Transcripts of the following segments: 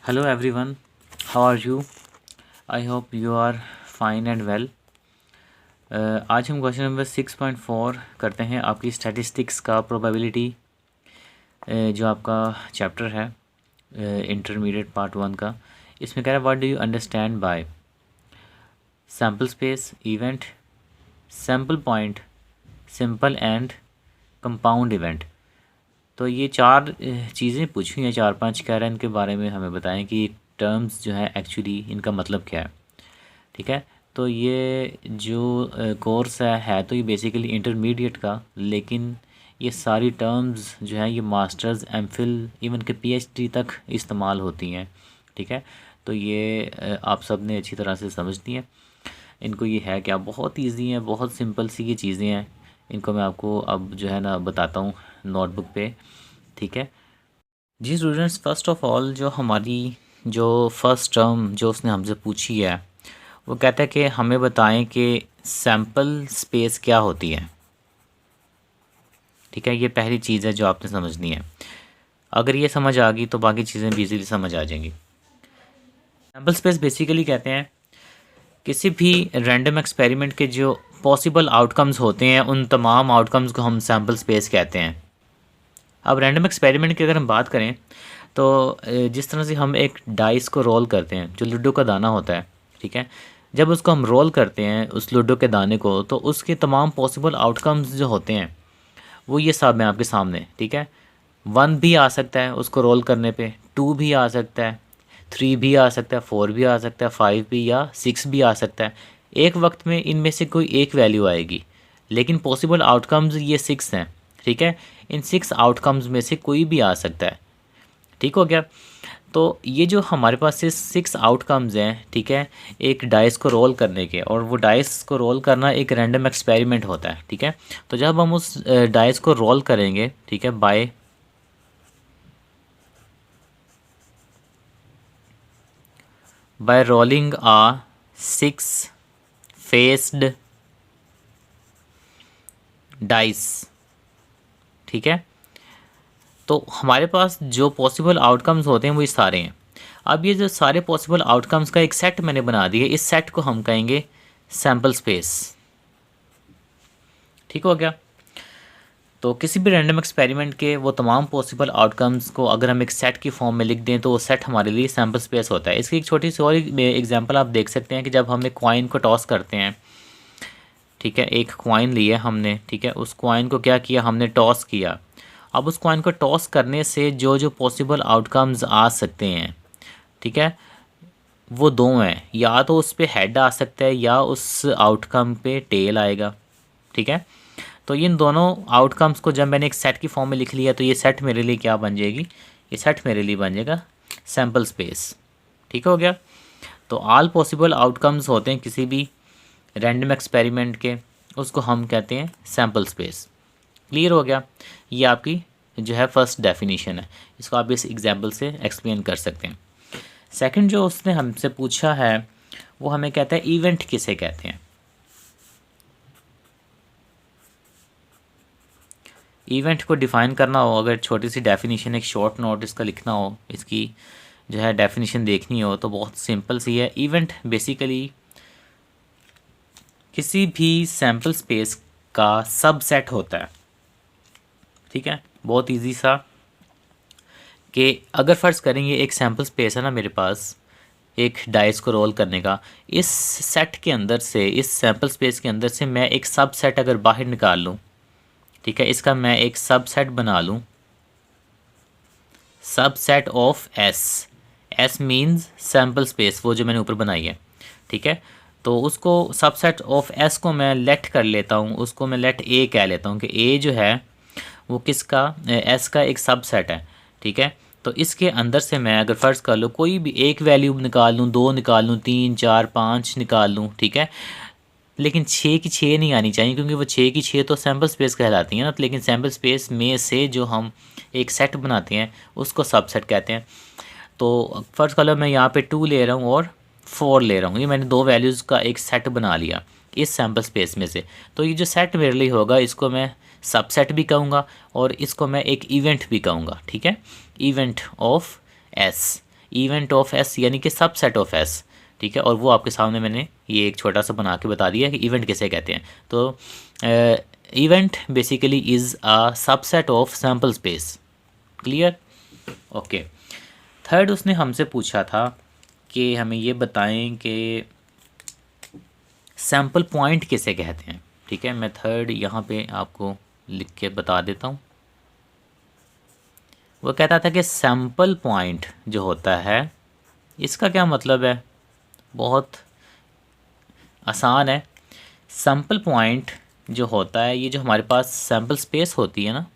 Hello everyone, how are you? I hope you are fine and well. आज हम question number 6.4 करते हैं आपकी स्टैटिस्टिक्स का प्रोबेबिलिटी जो आपका चैप्टर है इंटरमीडिएट पार्ट 1 का। इसमें कह रहा है what do you understand by sample space, event, sample point, simple and compound event. तो ये चार चीज़ें पूछी हैं, 4-5 कह रहे हैं, इनके बारे में हमें बताएं कि टर्म्स जो है एक्चुअली इनका मतलब क्या है। ठीक है, तो ये जो कोर्स है तो ये बेसिकली इंटरमीडिएट का, लेकिन ये सारी टर्म्स जो है ये मास्टर्स, एमफिल, इवन के पीएचडी तक इस्तेमाल होती हैं। ठीक है, तो ये आप सब ने अच्छी तरह से समझती हैं। इनको ये है क्या, बहुत इजी है, बहुत सिंपल सी ये चीज़ें हैं। इनको मैं आपको अब जो है ना बताता हूँ नोटबुक पे। ठीक है जी स्टूडेंट्स, फर्स्ट ऑफ ऑल जो हमारी जो फर्स्ट टर्म जो उसने हमसे पूछी है वो कहता है कि हमें बताएं कि सैम्पल स्पेस क्या होती है। ठीक है, ये पहली चीज़ है जो आपने समझनी है। अगर ये समझ आ गई तो बाकी चीज़ें भी इजीली समझ आ जाएंगी। सैम्पल स्पेस बेसिकली कहते हैं किसी भी रैंडम एक्सपेरिमेंट के जो पॉसिबल आउटकम्स होते हैं उन तमाम आउटकम्स को हम सैम्पल स्पेस कहते हैं। अब रैंडम एक्सपेरिमेंट की अगर हम बात करें तो जिस तरह से हम एक डाइस को रोल करते हैं, जो लूडो का दाना होता है, ठीक है, जब उसको हम रोल करते हैं उस लूडो के दाने को, तो उसके तमाम पॉसिबल आउटकम्स जो होते हैं वो ये सब हैं आपके सामने। ठीक है, 1 भी आ सकता है उसको रोल करने पे, 2 भी आ सकता है, 3 भी आ सकता है, 4 भी आ सकता है, 5 भी या 6 भी आ सकता है। एक वक्त में इनमें से कोई एक वैल्यू आएगी, लेकिन पॉसिबल आउटकम्स ये 6 हैं। ठीक है, इन 6 आउटकम्स में से कोई भी आ सकता है। ठीक हो गया, तो ये जो हमारे पास से 6 आउटकम्स हैं, ठीक है, एक डाइस को रोल करने के, और वो डाइस को रोल करना एक रैंडम एक्सपेरिमेंट होता है। ठीक है, तो जब हम उस डाइस को रोल करेंगे, ठीक है, by rolling a 6 faced dice. ठीक है, तो हमारे पास जो पॉसिबल आउटकम्स होते हैं वो ये सारे हैं। अब ये जो सारे पॉसिबल आउटकम्स का एक सेट मैंने बना दिया, इस सेट को हम कहेंगे सैम्पल स्पेस। ठीक हो गया, तो किसी भी रैंडम एक्सपेरिमेंट के वो तमाम पॉसिबल आउटकम्स को अगर हम एक सेट की फॉर्म में लिख दें तो वो सेट हमारे लिए सैम्पल स्पेस होता है। इसकी एक छोटी सी और एग्जांपल आप देख सकते हैं कि जब हम एक कॉइन को टॉस करते हैं, ठीक है, एक कॉइन लिया हमने, ठीक है, उस कॉइन को क्या किया, हमने टॉस किया। अब उस कॉइन को टॉस करने से जो जो पॉसिबल आउटकम्स आ सकते हैं, ठीक है, वो दो हैं, या तो उस पर हेड आ सकता है या उस आउटकम पे टेल आएगा। ठीक है, तो इन दोनों आउटकम्स को जब मैंने एक सेट की फॉर्म में लिख लिया तो ये सेट मेरे लिए क्या बन जाएगी, ये सेट मेरे लिए बन जाएगा सैम्पल स्पेस। ठीक हो गया, तो ऑल पॉसिबल आउटकम्स होते हैं किसी भी रैंडम एक्सपेरिमेंट के, उसको हम कहते हैं सैम्पल स्पेस। क्लियर हो गया, ये आपकी जो है फर्स्ट डेफिनेशन है, इसको आप इस एग्जाम्पल से एक्सप्लेन कर सकते हैं। सेकंड जो उसने हमसे पूछा है वो हमें कहता है इवेंट किसे कहते हैं। इवेंट को डिफ़ाइन करना हो, अगर छोटी सी डेफिनेशन, एक शॉर्ट नोट इसका लिखना हो, इसकी जो है डेफिनेशन देखनी हो, तो बहुत सिंपल सी है। इवेंट बेसिकली किसी भी सैम्पल स्पेस का सबसेट होता है। ठीक है, बहुत इजी सा, कि अगर फ़र्ज़ करेंगे एक सैम्पल स्पेस है ना मेरे पास एक डाइस को रोल करने का, इस सेट के अंदर से, इस सैम्पल स्पेस के अंदर से मैं एक सबसेट अगर बाहर निकाल लूँ, ठीक है, इसका मैं एक सबसेट बना लूँ, subset of S, S means sample space, वो जो मैंने ऊपर बनाई है। ठीक है, तो उसको सबसेट ऑफ एस को मैं लेट कर लेता हूँ, उसको मैं लेट ए कह लेता हूँ कि ए जो है वो किसका, एस का एक सबसेट है। ठीक है, तो इसके अंदर से मैं अगर फ़र्ज़ कर लो कोई भी एक वैल्यू निकाल लूँ, 2 निकाल लूँ, 3, 4, 5 निकाल लूँ, ठीक है, लेकिन 6 की 6 नहीं आनी चाहिए, क्योंकि वो 6 की 6 तो सैम्पल स्पेस कहलाती हैं ना। तो लेकिन सैम्पल स्पेस में से जो हम एक सेट बनाते हैं उसको सबसेट कहते हैं। तो फ़र्ज़ कर लो मैं यहाँ पे 2 ले रहा हूँ और 4 ले रहा हूँ, ये मैंने 2 वैल्यूज़ का एक सेट बना लिया इस सैम्पल स्पेस में से। तो ये जो सेट मेरे लिए होगा इसको मैं सबसेट भी कहूँगा और इसको मैं एक इवेंट भी कहूँगा। ठीक है, event of S, event of S यानी कि सबसेट ऑफ एस, ठीक है। और वो आपके सामने मैंने ये एक छोटा सा बना के बता दिया कि इवेंट किसे कहते हैं। तो event basically is a subset of sample space. Clear? Okay. Third उसने हमसे पूछा था कि हमें ये बताएं कि सैम्पल पॉइंट किसे कहते हैं, ठीक है। मैं थर्ड यहाँ पे आपको लिख के बता देता हूँ। वो कहता था कि सैम्पल पॉइंट जो होता है इसका क्या मतलब है, बहुत आसान है। सैम्पल पॉइंट जो होता है, ये जो हमारे पास सैम्पल स्पेस होती है ना,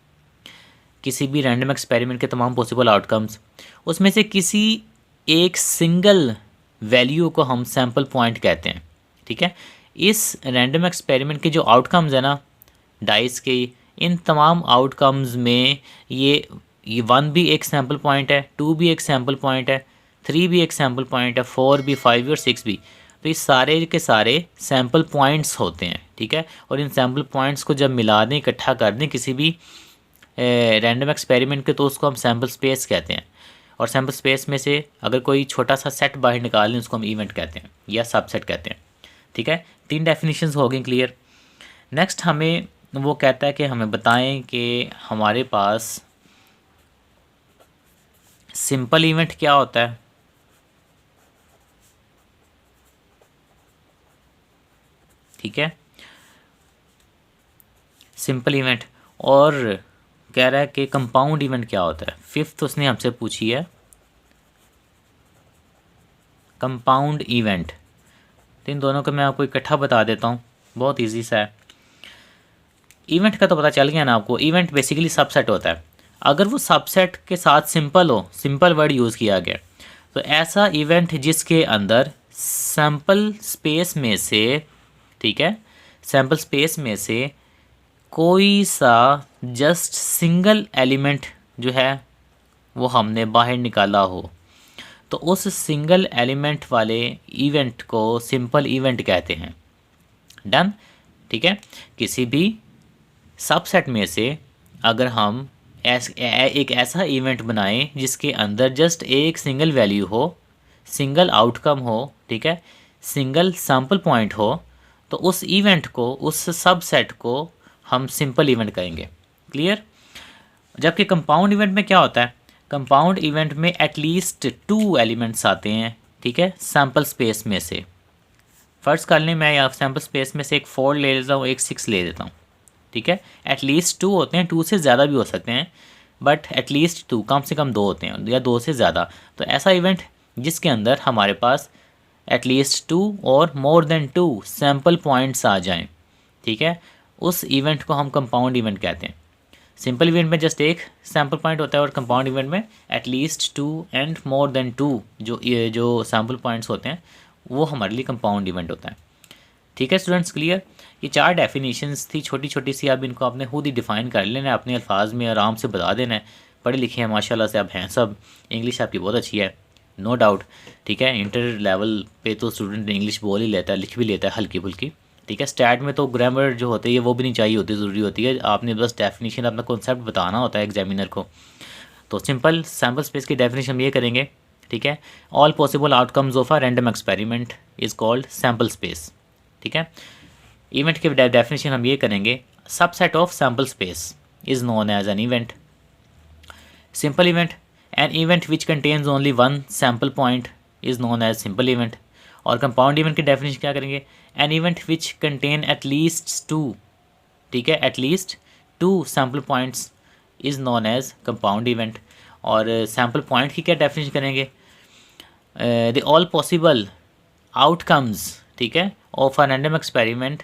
किसी भी रैंडम एक्सपेरिमेंट के तमाम पॉसिबल आउटकम्स, उसमें से किसी एक सिंगल वैल्यू को हम सैम्पल पॉइंट कहते हैं, ठीक है। इस रैंडम एक्सपेरिमेंट के जो आउटकम्स है ना डाइस के, इन तमाम आउटकम्स में ये 1 भी एक सैम्पल पॉइंट है, 2 भी एक सैम्पल पॉइंट है, 3 भी एक सैम्पल पॉइंट है, 4 भी, 5 भी और 6 भी। तो ये सारे के सारे सैम्पल पॉइंट्स होते हैं, ठीक है। और इन सैम्पल पॉइंट्स को जब मिला दें, इकट्ठा कर दें किसी भी रैंडम एक्सपेरिमेंट के, तो उसको हम सैम्पल स्पेस कहते हैं। और सैम्पल स्पेस में से अगर कोई छोटा सा सेट बाहर निकाल लें, उसको हम इवेंट कहते हैं या सबसेट कहते हैं, ठीक है। 3 डेफिनेशंस हो गई क्लियर। नेक्स्ट हमें वो कहता है कि हमें बताएं कि हमारे पास सिंपल इवेंट क्या होता है, ठीक है, सिंपल इवेंट। और कह रहा है कि कंपाउंड इवेंट क्या होता है। फिफ्थ उसने हमसे पूछी है कंपाउंड इवेंट। तो इन दोनों को मैं आपको इकट्ठा बता देता हूँ, बहुत इजी सा है। इवेंट का तो पता चल गया ना आपको। इवेंट बेसिकली सबसेट होता है। अगर वो सबसेट के साथ सिंपल हो, सिंपल वर्ड यूज़ किया गया, तो ऐसा इवेंट जिसके अंदर सैम्पल स्पेस में से, ठीक है, सैम्पल स्पेस में से कोई सा जस्ट सिंगल एलिमेंट जो है वो हमने बाहर निकाला हो, तो उस सिंगल एलिमेंट वाले इवेंट को सिंपल इवेंट कहते हैं। डन, ठीक है। किसी भी सबसेट में से अगर हम एक ऐसा इवेंट बनाएं जिसके अंदर जस्ट एक सिंगल वैल्यू हो, सिंगल आउटकम हो, ठीक है, सिंगल सैम्पल पॉइंट हो, तो उस इवेंट को, उस सबसेट को हम सिंपल इवेंट कहेंगे। क्लियर? जबकि कंपाउंड इवेंट में क्या होता है, कंपाउंड इवेंट में एटलीस्ट 2 एलिमेंट्स आते हैं, ठीक है, सैम्पल स्पेस में से। फर्स्ट कर लें, मैं यहाँ सैम्पल स्पेस में से एक 4 ले लेता हूँ, एक 6 ले लेता हूँ, ठीक है। एटलीस्ट 2 होते हैं, 2 से ज़्यादा भी हो सकते हैं, बट एटलीस्ट 2, कम से कम 2 होते हैं या 2 से ज़्यादा। तो ऐसा इवेंट जिसके अंदर हमारे पास एटलीस्ट 2 और मोर देन 2 सैम्पल पॉइंट्स आ जाएं, ठीक है, उस इवेंट को हम कंपाउंड इवेंट कहते हैं। सिंपल इवेंट में जस्ट एक सैम्पल पॉइंट होता है और कंपाउंड इवेंट में एटलीस्ट 2 एंड मोर देन 2 जो सैम्पल पॉइंट्स होते हैं वो हमारे लिए कंपाउंड इवेंट होता है। ठीक है स्टूडेंट्स, क्लियर? ये 4 डेफिनेशंस थी, छोटी छोटी सी। अब इनको आपने खुद ही डिफ़ाइन कर लेना है, अपने अल्फाज में आराम से बता देना है। पढ़े लिखे हैं माशाल्लाह से आप हैं सब, इंग्लिश आपकी बहुत अच्छी है, नो डाउट, ठीक है। इंटर लेवल पे तो स्टूडेंट इंग्लिश बोल ही लेता है, लिख भी लेता है हल्की फुल्की, ठीक है। स्टैट में तो ग्रामर जो होती है वो भी नहीं चाहिए होती, ज़रूरी होती है। आपने बस डेफिनेशन, अपना कॉन्सेप्ट बताना होता है एग्जामिनर को। तो सिंपल सैम्पल स्पेस की डेफिनेशन हम ये करेंगे, ठीक है। All possible outcomes of a random experiment is called sample space, ठीक है। इवेंट के डेफिनेशन हम ये करेंगे, subset of sample space is known as an event. Simple event, an event which contains only 1 sample point is known as simple event. और compound event की definition क्या करेंगे, an event which contain at least 2, ठीक है, at least 2 sample points is known as compound event. और sample point की क्या definition करेंगे, द ऑल पॉसिबल आउटकम्स, ठीक है, of a random experiment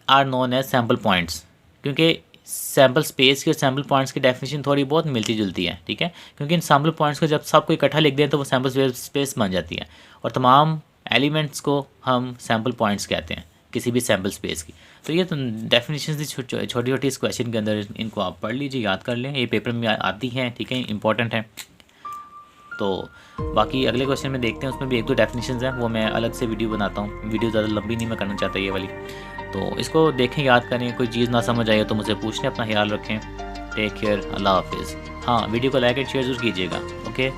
are known as sample points. क्योंकि सैम्पल स्पेस की और सैम्पल पॉइंट्स की डेफिनेशन थोड़ी बहुत मिलती जुलती है, ठीक है। क्योंकि इन सैम्पल पॉइंट्स को जब सबको इकट्ठा लिख दें तो वो सैम्पल स्पेस बन जाती है, और तमाम एलिमेंट्स को हम सैम्पल पॉइंट्स कहते हैं किसी भी सैम्पल स्पेस की। तो ये तो डेफिनेशन थी छोटी छोटी इस क्वेश्चन के अंदर, इनको आप पढ़ लीजिए, याद कर लें, ये पेपर में आती हैं, ठीक है, इंपॉर्टेंट है। तो बाकी अगले क्वेश्चन में देखते हैं, उसमें भी 1-2 डेफिनेशंस हैं, वो मैं अलग से वीडियो बनाता हूँ। वीडियो ज़्यादा लंबी नहीं मैं करना चाहता ये वाली। तो इसको देखें, याद करें, कोई चीज़ ना समझ आए तो मुझे पूछने, अपना ख्याल रखें। टेक केयर, अल्लाह हाफिज़। हाँ, वीडियो को लाइक एंड शेयर ज़रूर कीजिएगा। ओके।